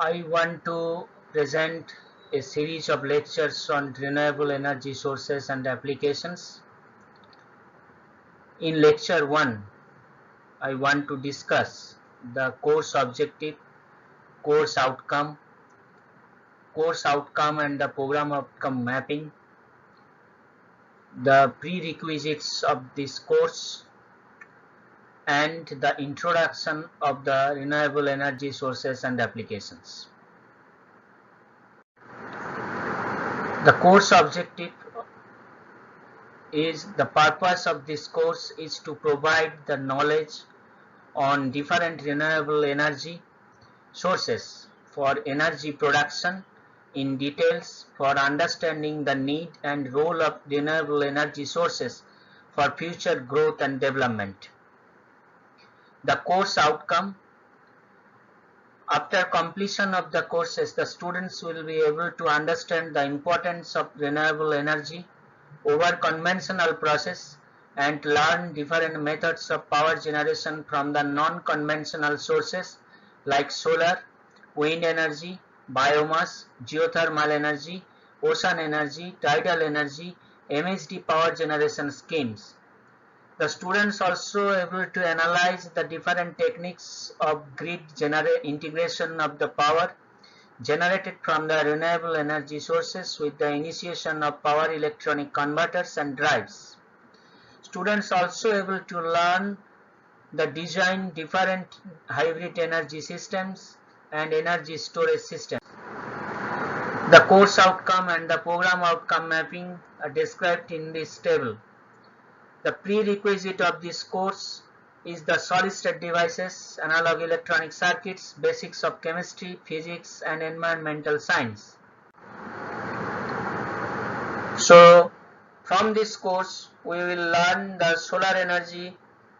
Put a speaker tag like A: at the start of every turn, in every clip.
A: I want to present a series of lectures on renewable energy sources and applications. In lecture 1, I want to discuss the course outcome and the program outcome mapping, the prerequisites of this course, and the introduction of the renewable energy sources and applications. The course objective is the purpose of this course is to provide the knowledge on different renewable energy sources for energy production in details for understanding the need and role of renewable energy sources for future growth and development. The course outcome: after completion of the courses, the students will be able to understand the importance of renewable energy over conventional process and learn different methods of power generation from the non-conventional sources like solar, wind energy, biomass, geothermal energy, ocean energy, tidal energy, MHD power generation schemes. The students also able to analyze the different techniques of grid integration of the power generated from the renewable energy sources with the initiation of power electronic converters and drives. Students also able to learn the design different hybrid energy systems and energy storage systems. The course outcome and the program outcome mapping are described in this table. The prerequisite of this course is the solid-state devices, analog electronic circuits, basics of chemistry, physics, and environmental science. So, from this course, we will learn the solar energy,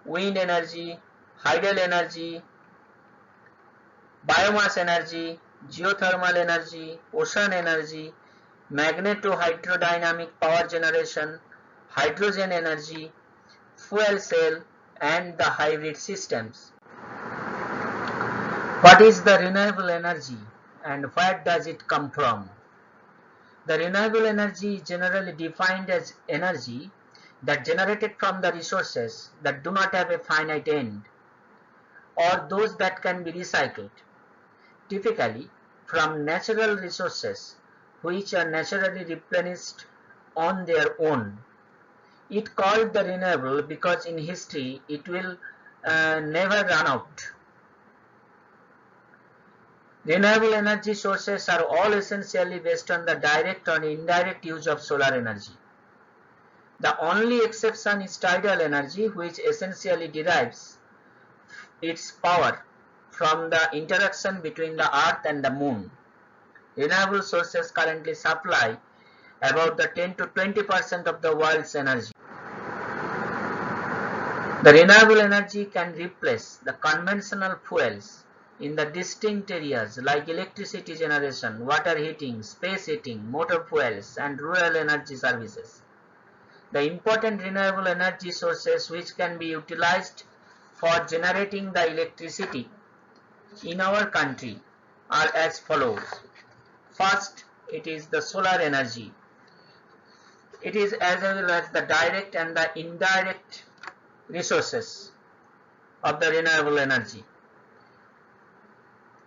A: wind energy, tidal energy, biomass energy, geothermal energy, ocean energy, magneto-hydrodynamic power generation, hydrogen energy, fuel cell, and the hybrid systems. What is the renewable energy and where does it come from? The renewable energy is generally defined as energy that generated from the resources that do not have a finite end or those that can be recycled, typically from natural resources which are naturally replenished on their own. It called the renewable because in history it will never run out. Renewable energy sources are all essentially based on the direct or indirect use of solar energy. The only exception is tidal energy, which essentially derives its power from the interaction between the earth and the moon. Renewable sources currently supply about the 10 to 20% of the world's energy. The renewable energy can replace the conventional fuels in the distinct areas like electricity generation, water heating, space heating, motor fuels, and rural energy services. The important renewable energy sources which can be utilized for generating the electricity in our country are as follows. First, it is the solar energy. It is as well as the direct and the indirect resources of the renewable energy.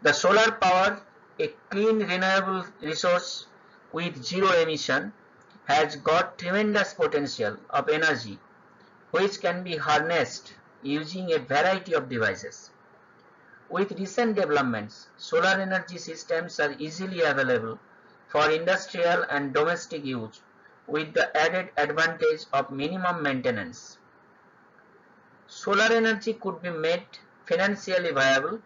A: The solar power, a clean renewable resource with zero emission, has got tremendous potential of energy which can be harnessed using a variety of devices. With recent developments, solar energy systems are easily available for industrial and domestic use with the added advantage of minimum maintenance. Solar energy could be made financially viable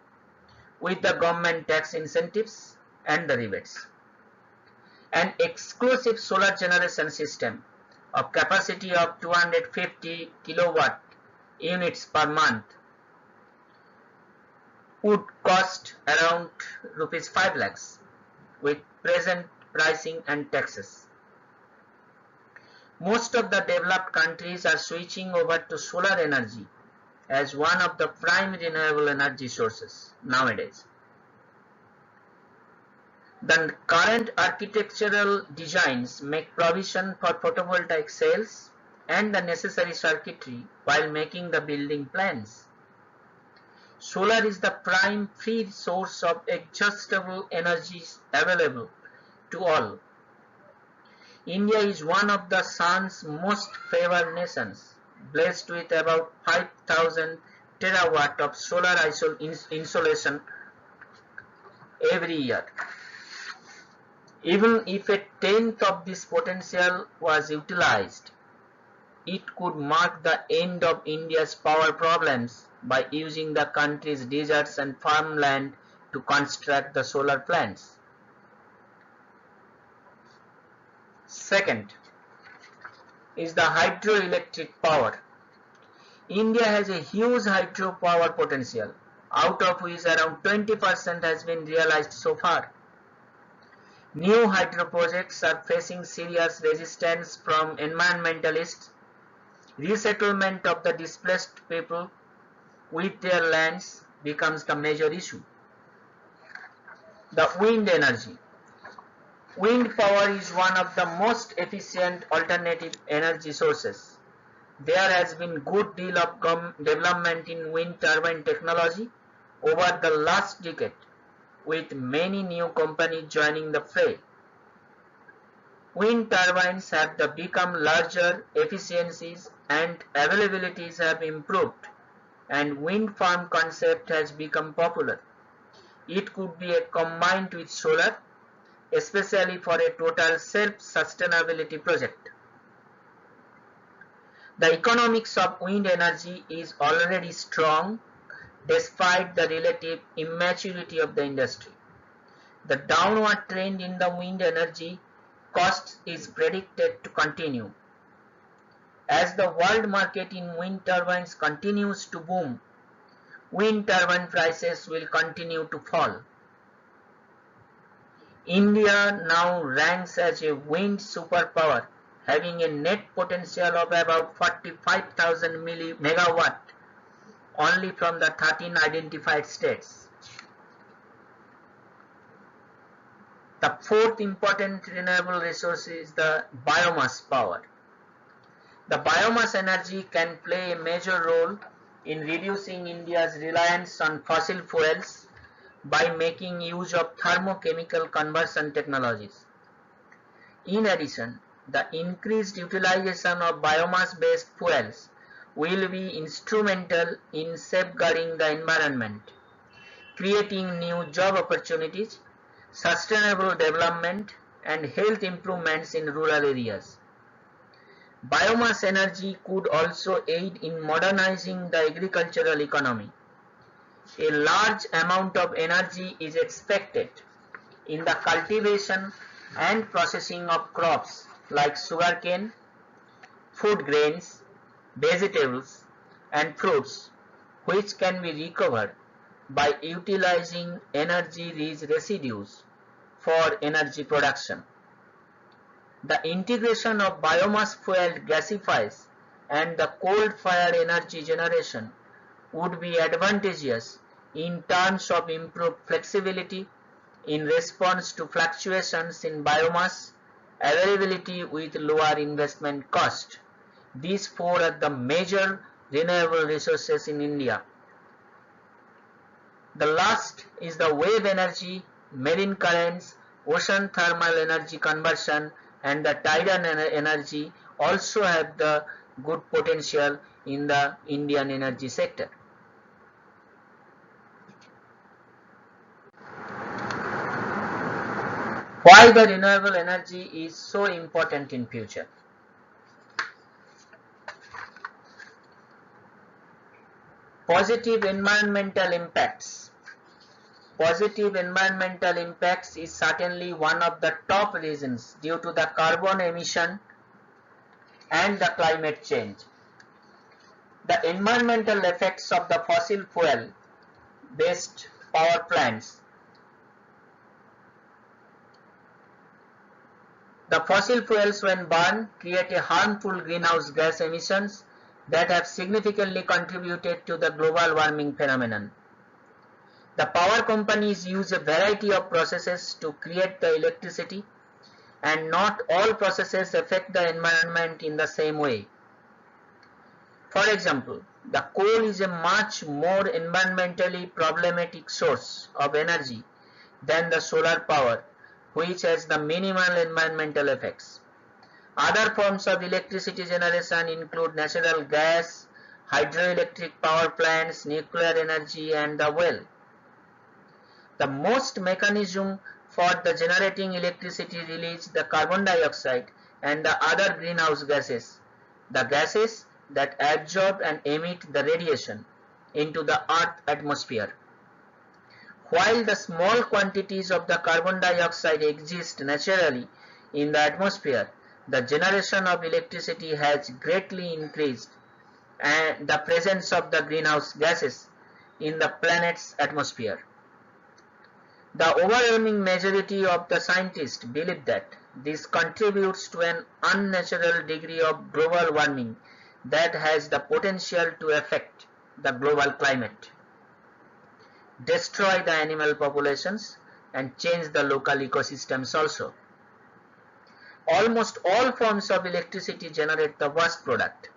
A: with the government tax incentives and the rebates. An exclusive solar generation system of capacity of 250 kilowatt units per month would cost around rupees 5 lakhs with present pricing and taxes. Most of the developed countries are switching over to solar energy as one of the prime renewable energy sources nowadays. The current architectural designs make provision for photovoltaic cells and the necessary circuitry while making the building plans. Solar is the prime free source of adjustable energy available to all. India is one of the sun's most favored nations, blessed with about 5,000 terawatt of solar insolation every year. Even if a tenth of this potential was utilized, it could mark the end of India's power problems by using the country's deserts and farmland to construct the solar plants. Second is the hydroelectric power. India has a huge hydropower potential, out of which around 20% has been realized so far. New hydro projects are facing serious resistance from environmentalists. Resettlement of the displaced people with their lands becomes the major issue. The wind energy. Wind power is one of the most efficient alternative energy sources. There has been good deal of development in wind turbine technology over the last decade, with many new companies joining the fray. Wind turbines have become larger, efficiencies and availabilities have improved, and wind farm concept has become popular. It could be combined with solar, especially for a total self-sustainability project. The economics of wind energy is already strong despite the relative immaturity of the industry. The downward trend in the wind energy costs is predicted to continue. As the world market in wind turbines continues to boom, wind turbine prices will continue to fall. India now ranks as a wind superpower, having a net potential of about 45,000 megawatt only from the 13 identified states. The fourth important renewable resource is the biomass power. The biomass energy can play a major role in reducing India's reliance on fossil fuels by making use of thermochemical conversion technologies. In addition, the increased utilization of biomass-based fuels will be instrumental in safeguarding the environment, creating new job opportunities, sustainable development, and health improvements in rural areas. Biomass energy could also aid in modernizing the agricultural economy. A large amount of energy is expected in the cultivation and processing of crops like sugarcane, food grains, vegetables, and fruits, which can be recovered by utilizing energy-rich residues for energy production. The integration of biomass-fueled gasifiers and the coal-fired energy generation would be advantageous in terms of improved flexibility in response to fluctuations in biomass availability with lower investment cost. These four are the major renewable resources in India. The last is the wave energy, marine currents, ocean thermal energy conversion, and the tidal energy also have the good potential in the Indian energy sector. Why the renewable energy is so important in future? Positive environmental impacts. Positive environmental impacts is certainly one of the top reasons due to the carbon emission and the climate change. The environmental effects of the fossil fuel based power plants. The fossil fuels when burned create a harmful greenhouse gas emissions that have significantly contributed to the global warming phenomenon. The power companies use a variety of processes to create the electricity, and not all processes affect the environment in the same way. For example, the coal is a much more environmentally problematic source of energy than the solar power, which has the minimal environmental effects. Other forms of electricity generation include natural gas, hydroelectric power plants, nuclear energy, and the well. The most mechanism for the generating electricity release the carbon dioxide and the other greenhouse gases, the gases that absorb and emit the radiation into the Earth's atmosphere. While the small quantities of the carbon dioxide exist naturally in the atmosphere, the generation of electricity has greatly increased and the presence of the greenhouse gases in the planet's atmosphere. The overwhelming majority of the scientists believe that this contributes to an unnatural degree of global warming that has the potential to affect the global climate, destroy the animal populations, and change the local ecosystems also. Almost all forms of electricity generate the waste product.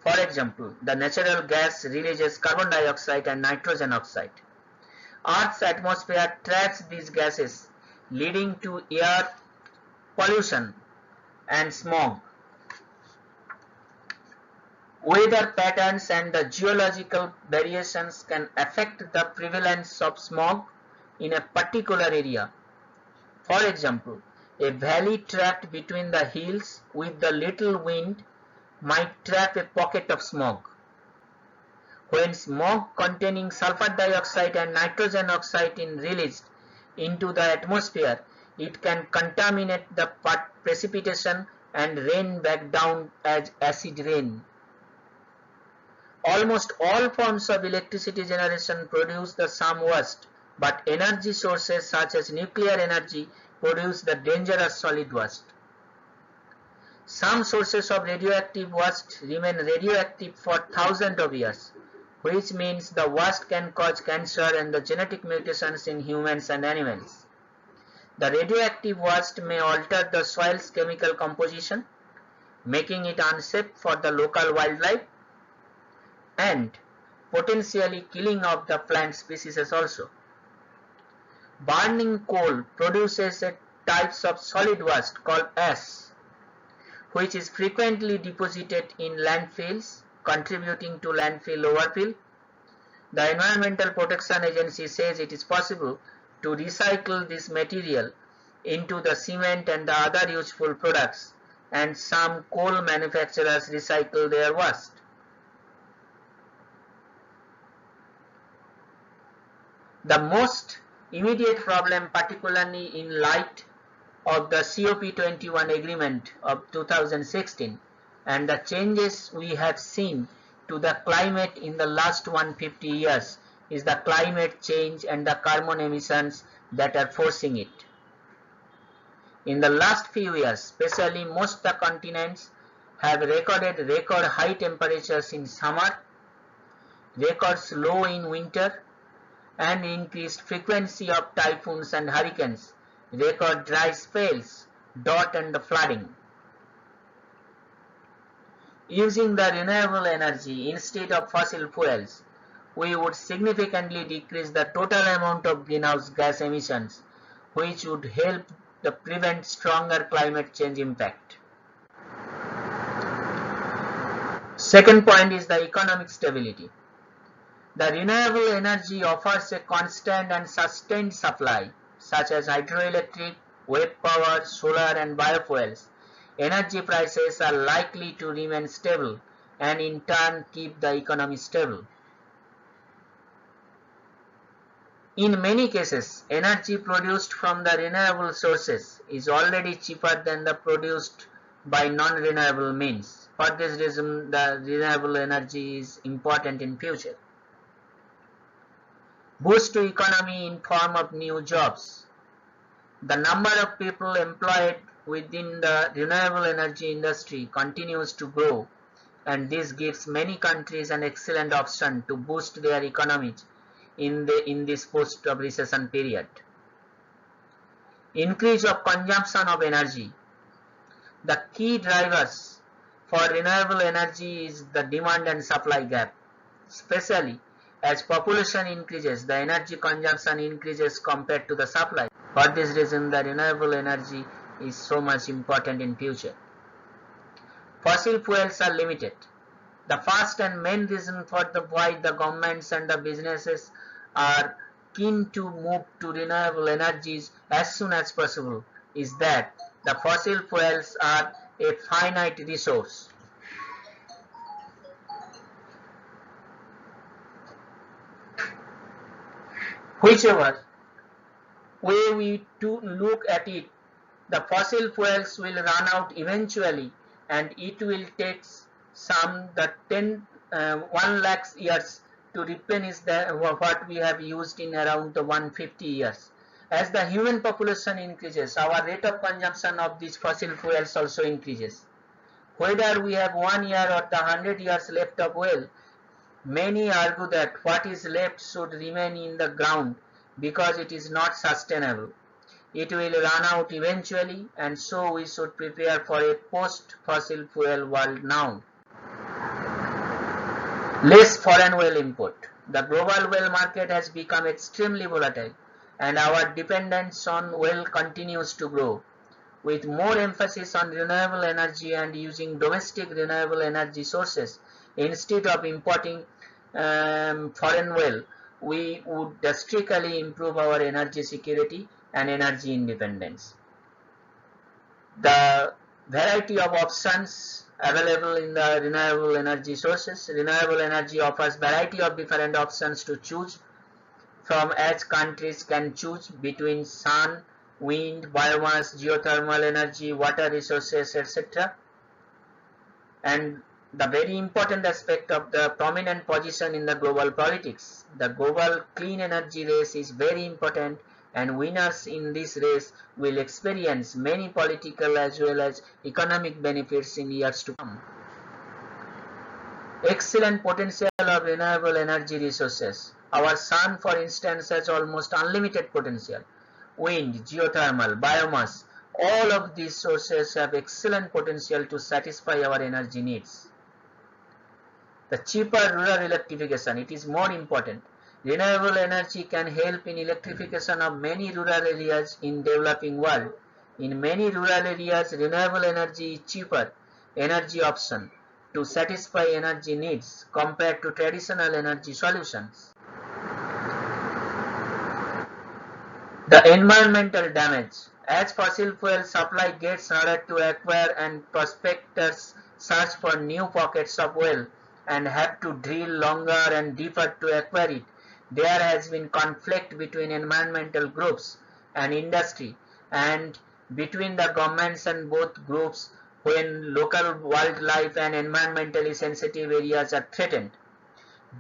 A: For example, the natural gas releases carbon dioxide and nitrogen oxide. Earth's atmosphere traps these gases, leading to air pollution and smog. Weather patterns and the geological variations can affect the prevalence of smog in a particular area. For example, a valley trapped between the hills with the little wind might trap a pocket of smog. When smog containing sulfur dioxide and nitrogen oxide is released into the atmosphere, it can contaminate the precipitation and rain back down as acid rain. Almost all forms of electricity generation produce the some waste, but energy sources such as nuclear energy produce the dangerous solid waste. Some sources of radioactive waste remain radioactive for thousands of years, which means the waste can cause cancer and the genetic mutations in humans and animals. The radioactive waste may alter the soil's chemical composition, making it unsafe for the local wildlife and potentially killing of the plant species also. Burning coal produces a types of solid waste called ash, which is frequently deposited in landfills, contributing to landfill overfill. The Environmental Protection Agency says it is possible to recycle this material into the cement and the other useful products, and some coal manufacturers recycle their waste. The most immediate problem, particularly in light of the COP21 agreement of 2016 and the changes we have seen to the climate in the last 150 years, is the climate change and the carbon emissions that are forcing it. In the last few years, especially most of the continents have recorded record high temperatures in summer, records low in winter, and increased frequency of typhoons and hurricanes, record dry spells, drought and the flooding. Using the renewable energy instead of fossil fuels, we would significantly decrease the total amount of greenhouse gas emissions, which would help to prevent stronger climate change impact. Second point is the economic stability. The renewable energy offers a constant and sustained supply, such as hydroelectric, wave power, solar and biofuels. Energy prices are likely to remain stable and in turn keep the economy stable. In many cases, energy produced from the renewable sources is already cheaper than the produced by non-renewable means. For this reason, the renewable energy is important in future. Boost to economy in form of new jobs. The number of people employed within the renewable energy industry continues to grow, and this gives many countries an excellent option to boost their economies in this post of recession period. Increase of consumption of energy. The key drivers for renewable energy is the demand and supply gap. Especially as population increases, the energy consumption increases compared to the supply. For this reason, the renewable energy is so much important in future. Fossil fuels are limited. The first and main reason for why the governments and the businesses are keen to move to renewable energies as soon as possible is that the fossil fuels are a finite resource. Whichever way we look at it, the fossil fuels will run out eventually, and it will take the 1 lakh years to replenish what we have used in around the 150 years. As the human population increases, our rate of consumption of these fossil fuels also increases. Whether we have 1 year or the 100 years left of oil, many argue that what is left should remain in the ground because it is not sustainable. It will run out eventually, and so we should prepare for a post-fossil fuel world now. Less foreign oil import. The global oil market has become extremely volatile, and our dependence on oil continues to grow. With more emphasis on renewable energy and using domestic renewable energy sources instead of importing foreign oil, we would drastically improve our energy security and energy independence. The variety of options available in the renewable energy sources. Renewable energy offers variety of different options to choose from, as countries can choose between sun, wind, biomass, geothermal energy, water resources, etc. And the very important aspect of the prominent position in the global politics. The global clean energy race is very important, and winners in this race will experience many political as well as economic benefits in years to come. Excellent potential of renewable energy resources. Our sun, for instance, has almost unlimited potential. Wind, geothermal, biomass, all of these sources have excellent potential to satisfy our energy needs. The cheaper rural electrification, it is more important. Renewable energy can help in electrification of many rural areas in developing world. In many rural areas, renewable energy is cheaper energy option to satisfy energy needs compared to traditional energy solutions. The environmental damage. As fossil fuel supply gets harder to acquire and prospectors search for new pockets of oil and have to drill longer and deeper to acquire it, there has been conflict between environmental groups and industry and between the governments and both groups when local wildlife and environmentally sensitive areas are threatened.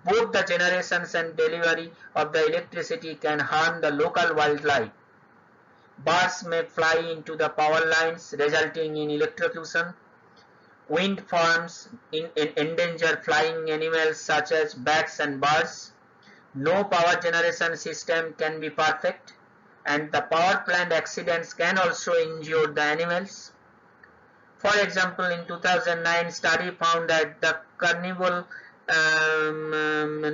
A: Both the generations and delivery of the electricity can harm the local wildlife. Birds may fly into the power lines, resulting in electrocution. Wind farms endanger flying animals such as bats and birds. No power generation system can be perfect, and the power plant accidents can also injure the animals. For example, in 2009 study found that the Chernobyl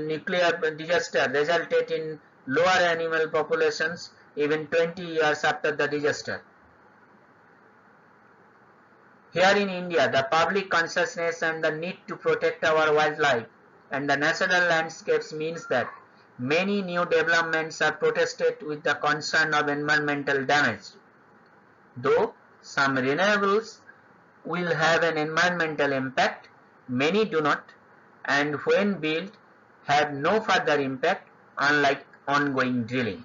A: nuclear disaster resulted in lower animal populations even 20 years after the disaster. Here in India, the public consciousness and the need to protect our wildlife and the natural landscapes means that many new developments are protested with the concern of environmental damage. Though some renewables will have an environmental impact, many do not, and when built have no further impact, unlike ongoing drilling.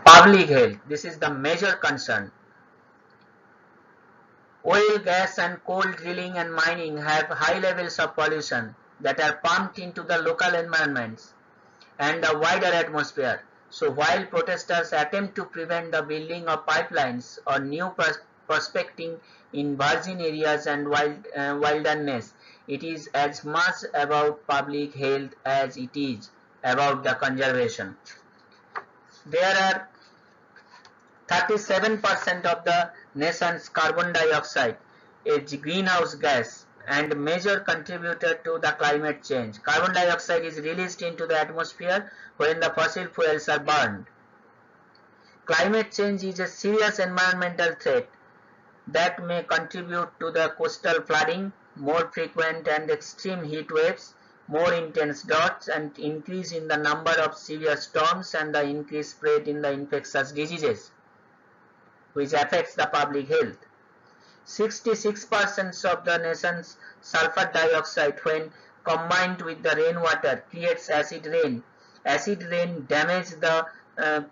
A: Public health, this is the major concern. Oil, gas and coal drilling and mining have high levels of pollution that are pumped into the local environments and the wider atmosphere. So while protesters attempt to prevent the building of pipelines or new prospecting in virgin areas and wilderness. It is as much about public health as it is about the conservation. There are 37% of the nation's carbon dioxide is greenhouse gas and major contributor to the climate change. Carbon dioxide is released into the atmosphere when the fossil fuels are burned. Climate change is a serious environmental threat that may contribute to the coastal flooding, more frequent and extreme heat waves, more intense droughts, and increase in the number of severe storms and the increased spread in the infectious diseases, which affects the public health. 66% of the nation's sulfur dioxide, when combined with the rainwater, creates acid rain. Acid rain damages the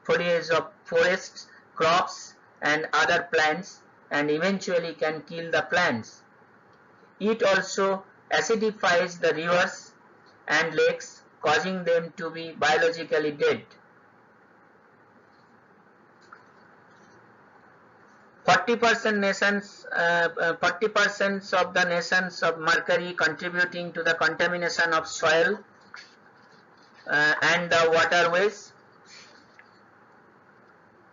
A: foliage of forests, crops, and other plants, and eventually can kill the plants. It also acidifies the rivers and lakes, causing them to be biologically dead. 40% of the nations of mercury contributing to the contamination of soil and the waterways.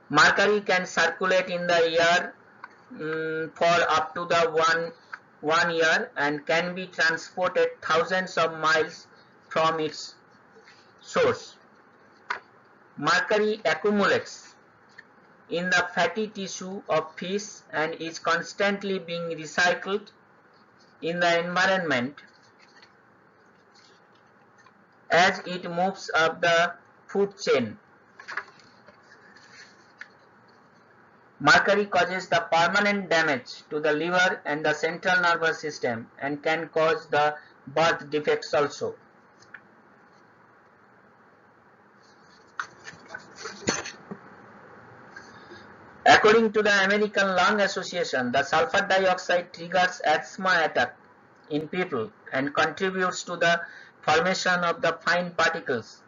A: Mercury can circulate in the air for up to the one year and can be transported thousands of miles from its source. Mercury accumulates in the fatty tissue of fish and is constantly being recycled in the environment as it moves up the food chain. Mercury causes the permanent damage to the liver and the central nervous system and can cause the birth defects also. According to the American Lung Association, the sulfur dioxide triggers asthma attack in people and contributes to the formation of the fine particles,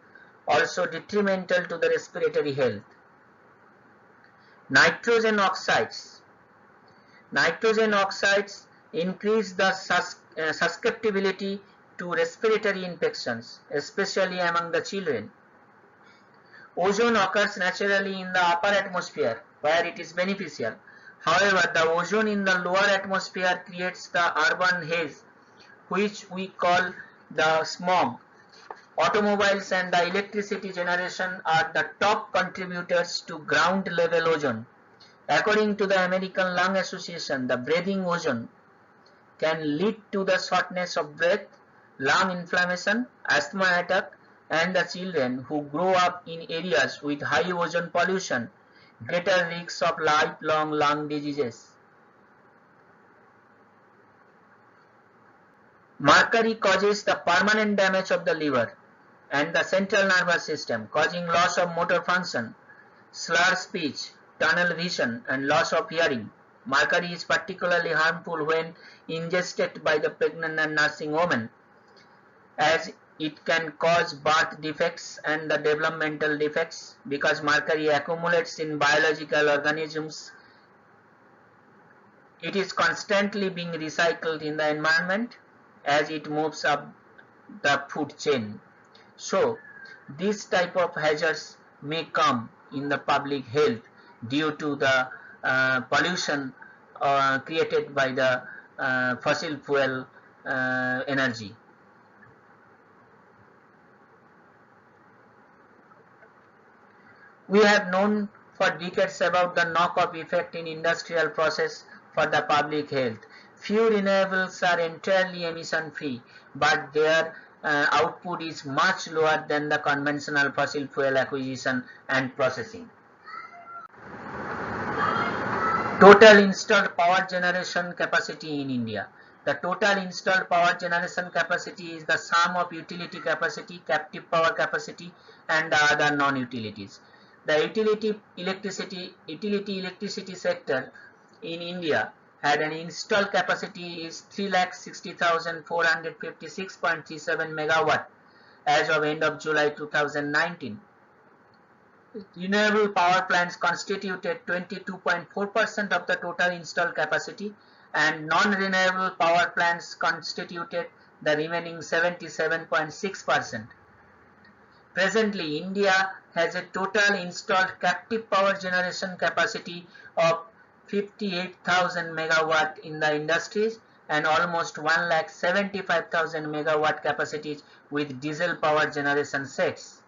A: also detrimental to the respiratory health. Nitrogen oxides. Nitrogen oxides increase the susceptibility to respiratory infections, especially among the children. Ozone occurs naturally in the upper atmosphere, where it is beneficial. However, the ozone in the lower atmosphere creates the urban haze, which we call the smog. Automobiles and the electricity generation are the top contributors to ground level ozone. According to the American Lung Association, the breathing ozone can lead to the shortness of breath, lung inflammation, asthma attack, and the children who grow up in areas with high ozone pollution greater risks of lifelong lung diseases. Mercury causes the permanent damage of the liver and the central nervous system, causing loss of motor function, slurred speech, tunnel vision, and loss of hearing. Mercury is particularly harmful when ingested by the pregnant and nursing women, as it can cause birth defects and the developmental defects. Because mercury accumulates in biological organisms, it is constantly being recycled in the environment as it moves up the food chain. So, this type of hazards may come in the public health due to the pollution created by the fossil fuel energy. We have known for decades about the knock-off effect in industrial process for the public health. Few renewables are entirely emission-free, but their output is much lower than the conventional fossil fuel acquisition and processing. Total installed power generation capacity in India. The total installed power generation capacity is the sum of utility capacity, captive power capacity, and the other non-utilities. The utility electricity sector in India had an installed capacity is 3,60,456.37 megawatt as of end of July 2019. renewable power plants constituted 22.4% of the total installed capacity, and non-renewable power plants constituted the remaining 77.6%. Presently, India has a total installed captive power generation capacity of 58,000 megawatt in the industries and almost 1,75,000 megawatt capacities with diesel power generation sets.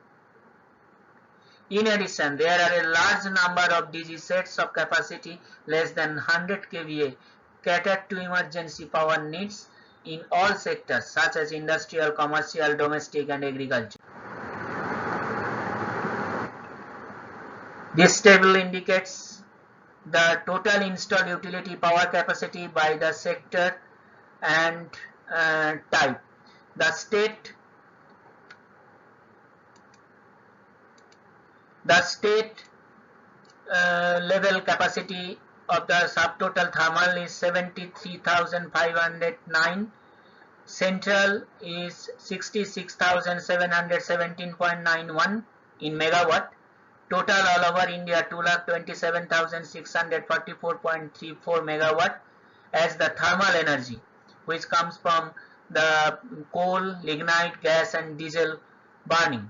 A: In addition, there are a large number of DG sets of capacity less than 100 kVA catered to emergency power needs in all sectors such as industrial, commercial, domestic and agriculture. This table indicates the total installed utility power capacity by the sector and type. The state level capacity of the subtotal thermal is 73,509, central is 66,717.91 in megawatt, total all over India 2,27,644.34 megawatt as the thermal energy, which comes from the coal, lignite, gas and diesel burning.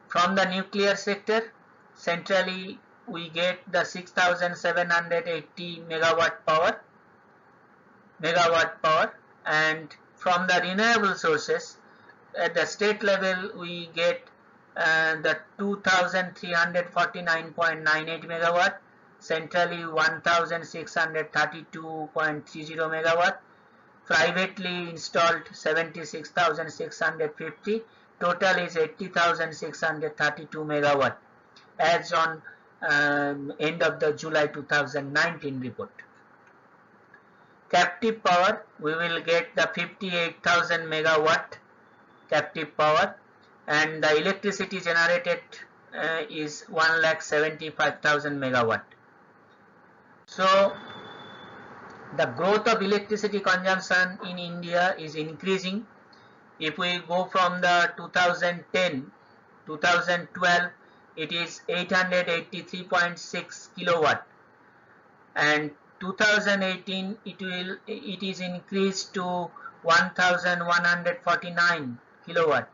A: From the nuclear sector, centrally we get the 6,780 megawatt power, and from the renewable sources at the state level we get the 2,349.98 megawatt, centrally 1,632.30 megawatt, privately installed 76,650, total is 80,632 megawatt as on end of the July 2019 report. Captive power, we will get the 58,000 megawatt captive power, and the electricity generated is 1,75,000 megawatt. So the growth of electricity consumption in India is increasing. If we go from the 2010-2012, it is 883.6 kilowatt, and 2018 it is increased to 1,149 kilowatt.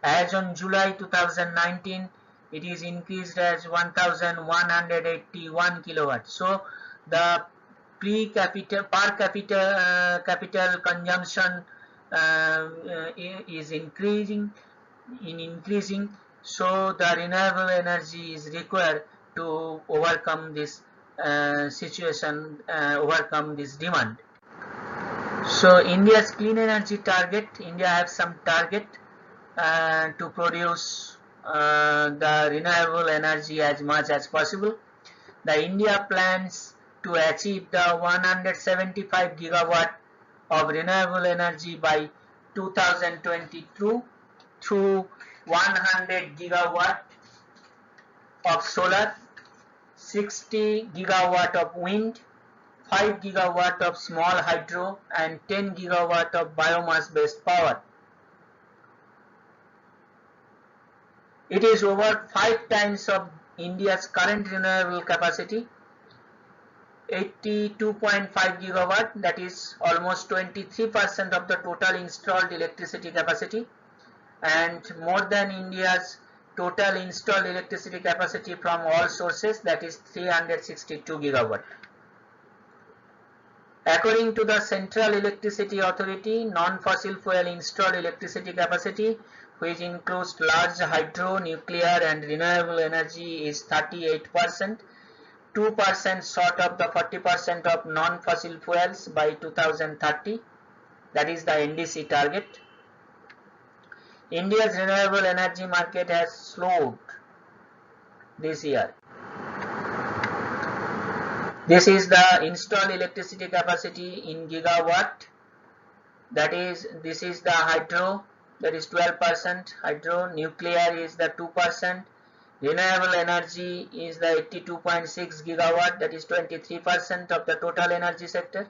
A: As on July 2019, it is increased as 1,181 kilowatt. So the per capita capital consumption is increasing. So the renewable energy is required to overcome this situation, overcome this demand. So India's clean energy target, India has some target to produce the renewable energy as much as possible. The India plans to achieve the 175 gigawatt of renewable energy by 2022 through 100 gigawatt of solar, 60 gigawatt of wind, 5 gigawatt of small hydro and 10 gigawatt of biomass based power. It is over 5 times of India's current renewable capacity, 82.5 gigawatt, that is almost 23% of the total installed electricity capacity, and more than India's total installed electricity capacity from all sources, that is 362 gigawatt. According to the Central Electricity Authority, non-fossil fuel installed electricity capacity, which includes large hydro, nuclear and renewable energy, is 38%, 2% short of the 40% of non-fossil fuels by 2030, that is the NDC target. India's renewable energy market has slowed this year. This is the installed electricity capacity in gigawatt, that is, this is the hydro, that is 12%, hydro, nuclear is the 2%, renewable energy is the 82.6 gigawatt, that is 23% of the total energy sector,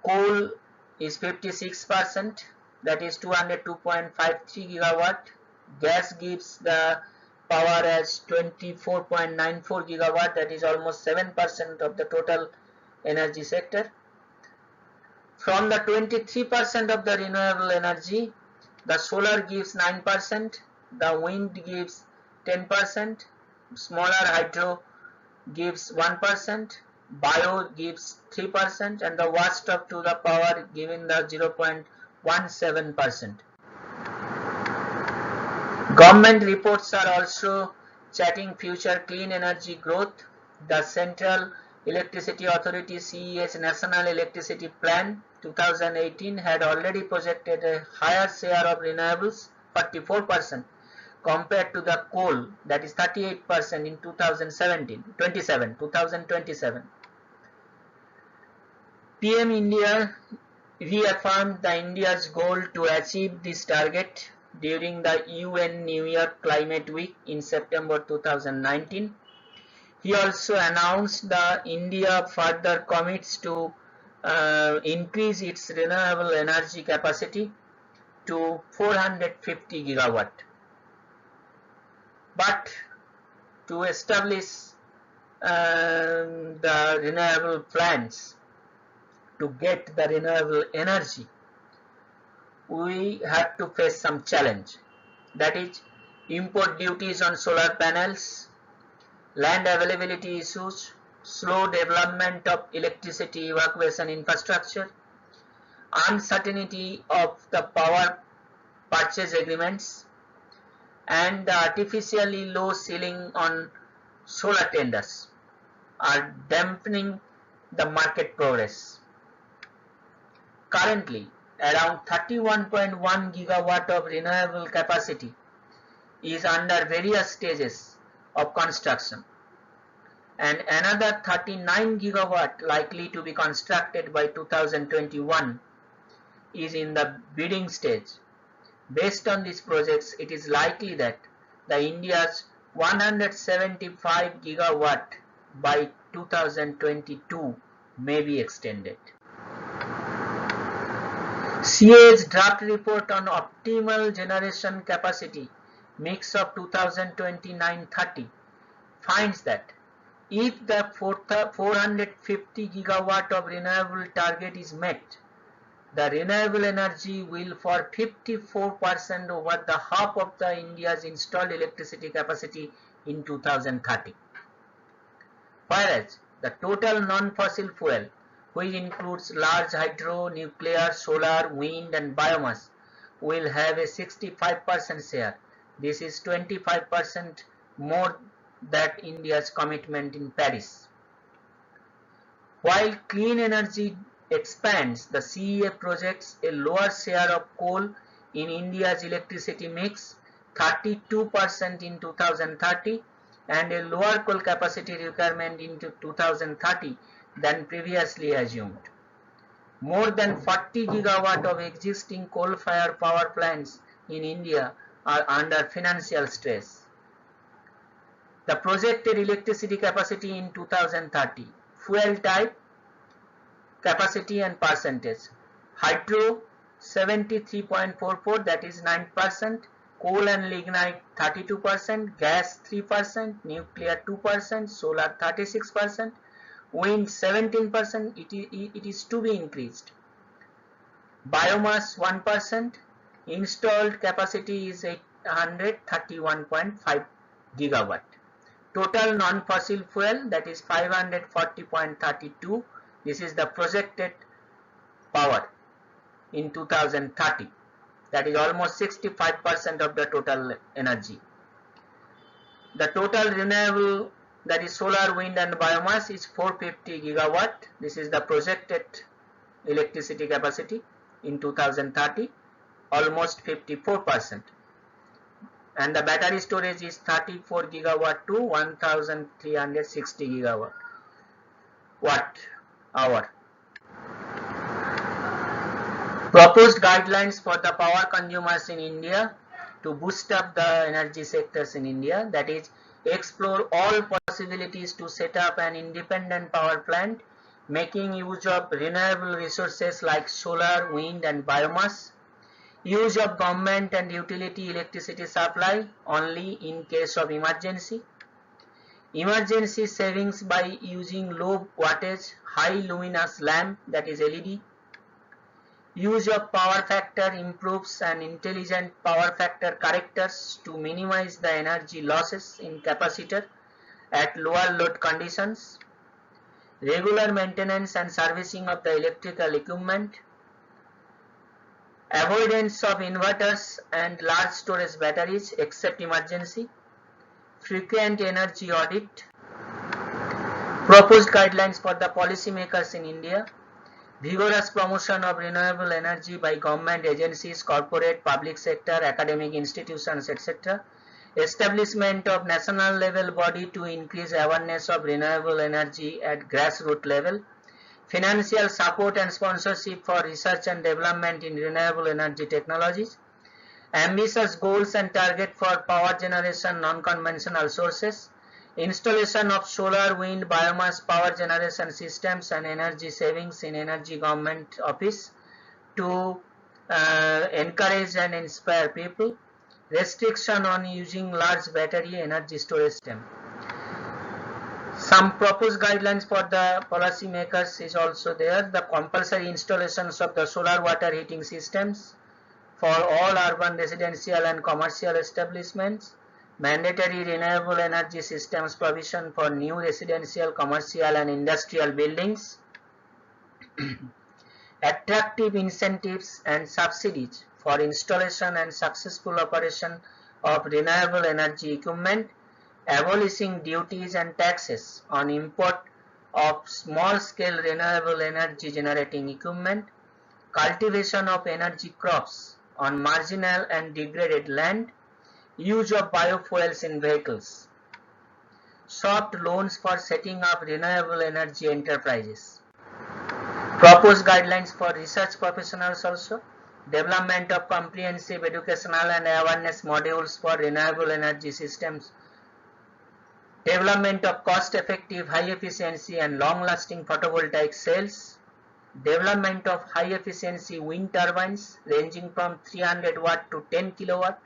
A: coal is 56%, that is 202.53 gigawatt, gas gives the power as 24.94 gigawatt, that is almost 7% of the total energy sector. From the 23% of the renewable energy, the solar gives 9%, the wind gives 10%, smaller hydro gives 1%, bio gives 3%, and the waste up to the power giving the 0.17%. Government reports are also charting future clean energy growth. The Central Electricity Authority CEA's National Electricity Plan 2018 had already projected a higher share of renewables, 44%, compared to the coal, that is 38% in 2027. PM India reaffirmed the India's goal to achieve this target during the UN New York Climate Week in September 2019. He also announced that India further commits to increase its renewable energy capacity to 450 gigawatt. But to establish the renewable plants, to get the renewable energy, we have to face some challenge. That is import duties on solar panels, land availability issues, slow development of electricity evacuation infrastructure, uncertainty of the power purchase agreements, and the artificially low ceiling on solar tenders are dampening the market progress. Currently, around 31.1 gigawatt of renewable capacity is under various stages of construction, and another 39 gigawatt likely to be constructed by 2021 is in the bidding stage. Based on these projects, it is likely that the India's 175 gigawatt by 2022 may be extended. CEA's draft report on optimal generation capacity mix of 2029-30 finds that if the 450 gigawatt of renewable target is met, the renewable energy will for 54% over the half of the India's installed electricity capacity in 2030. Whereas the total non-fossil fuel, which includes large hydro, nuclear, solar, wind and biomass, will have a 65% share. This is 25% more than India's commitment in Paris. While clean energy expands, the CEA projects a lower share of coal in India's electricity mix, 32% in 2030, and a lower coal capacity requirement in 2030 than previously assumed. More than 40 gigawatt of existing coal-fired power plants in India are under financial stress. The projected electricity capacity in 2030, fuel type, capacity and percentage. Hydro 73.44, that is 9%, coal and lignite 32%, gas 3%, nuclear 2%, solar 36%, wind 17%, it is to be increased. Biomass 1%, installed capacity is 831.5 gigawatt. Total non-fossil fuel, that is 540.32. This is the projected power in 2030. That is almost 65% of the total energy. The total renewable, that is solar, wind and biomass, is 450 gigawatt. This is the projected electricity capacity in 2030, almost 54%. And the battery storage is 34 gigawatt to 1360 gigawatt hour. Proposed guidelines for the power consumers in India to boost up the energy sectors in India, that is, explore all possibilities to set up an independent power plant making use of renewable resources like solar, wind and biomass. Use of government and utility electricity supply only in case of emergency. Emergency savings by using low wattage, high luminous lamp, that is LED. Use of power factor improves and intelligent power factor correctors to minimize the energy losses in capacitor at lower load conditions. Regular maintenance and servicing of the electrical equipment. Avoidance of inverters and large storage batteries except emergency. Frequent energy audit. Proposed guidelines for the policymakers in India. Vigorous promotion of renewable energy by government agencies, corporate, public sector, academic institutions, etc. Establishment of national level body to increase awareness of renewable energy at grassroots level. Financial support and sponsorship for research and development in renewable energy technologies. Ambitious goals and target for power generation non-conventional sources. Installation of solar, wind, biomass power generation systems and energy savings in energy government office to encourage and inspire people. Restriction on using large battery energy storage system. Some proposed guidelines for the policy makers is also there. The compulsory installations of the solar water heating systems for all urban residential and commercial establishments. Mandatory renewable energy systems provision for new residential, commercial and industrial buildings. Attractive incentives and subsidies for installation and successful operation of renewable energy equipment. Abolishing duties and taxes on import of small-scale renewable energy generating equipment. Cultivation of energy crops on marginal and degraded land. Use of biofuels in vehicles. Soft loans for setting up renewable energy enterprises. Proposed guidelines for research professionals also. Development of comprehensive educational and awareness modules for renewable energy systems. Development of cost-effective, high-efficiency and long-lasting photovoltaic cells. Development of high-efficiency wind turbines ranging from 300 watt to 10 kilowatt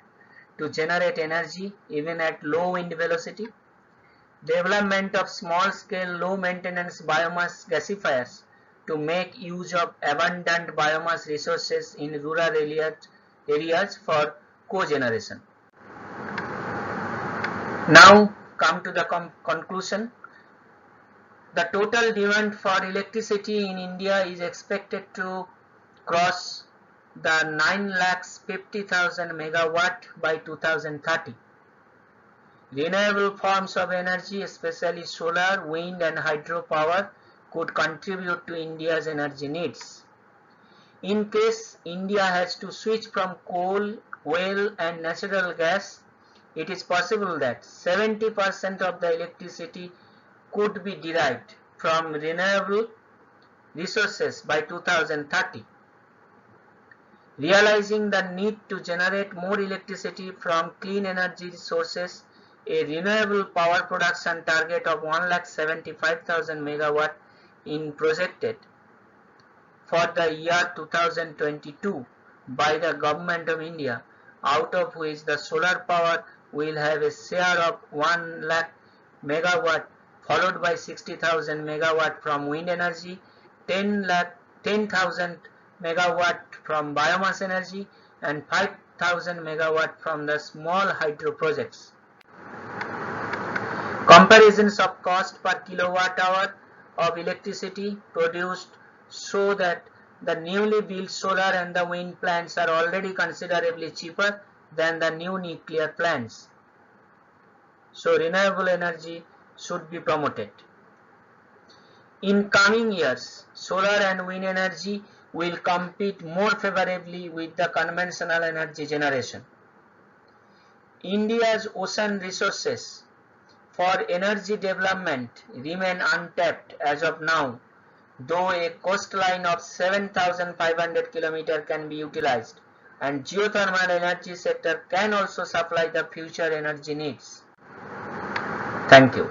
A: to generate energy even at low wind velocity. Development of small-scale, low-maintenance biomass gasifiers to make use of abundant biomass resources in rural areas for cogeneration. Now come to the conclusion. The total demand for electricity in India is expected to cross the 9,50,000 megawatt by 2030. Renewable forms of energy, especially solar, wind and hydropower, could contribute to India's energy needs. In case India has to switch from coal, oil and natural gas, it is possible that 70% of the electricity could be derived from renewable resources by 2030. Realizing the need to generate more electricity from clean energy sources, a renewable power production target of 1,75,000 megawatt is projected for the year 2022 by the Government of India, out of which the solar power will have a share of 1 lakh megawatt, followed by 60,000 megawatt from wind energy, 10,000 megawatt from biomass energy and 5,000 megawatt from the small hydro projects. Comparisons of cost per kilowatt hour of electricity produced show that the newly built solar and the wind plants are already considerably cheaper than the new nuclear plants. So renewable energy should be promoted. In coming years, solar and wind energy will compete more favorably with the conventional energy generation. India's ocean resources for energy development remain untapped as of now, though a coastline of 7,500 km can be utilized, and geothermal energy sector can also supply the future energy needs. Thank you.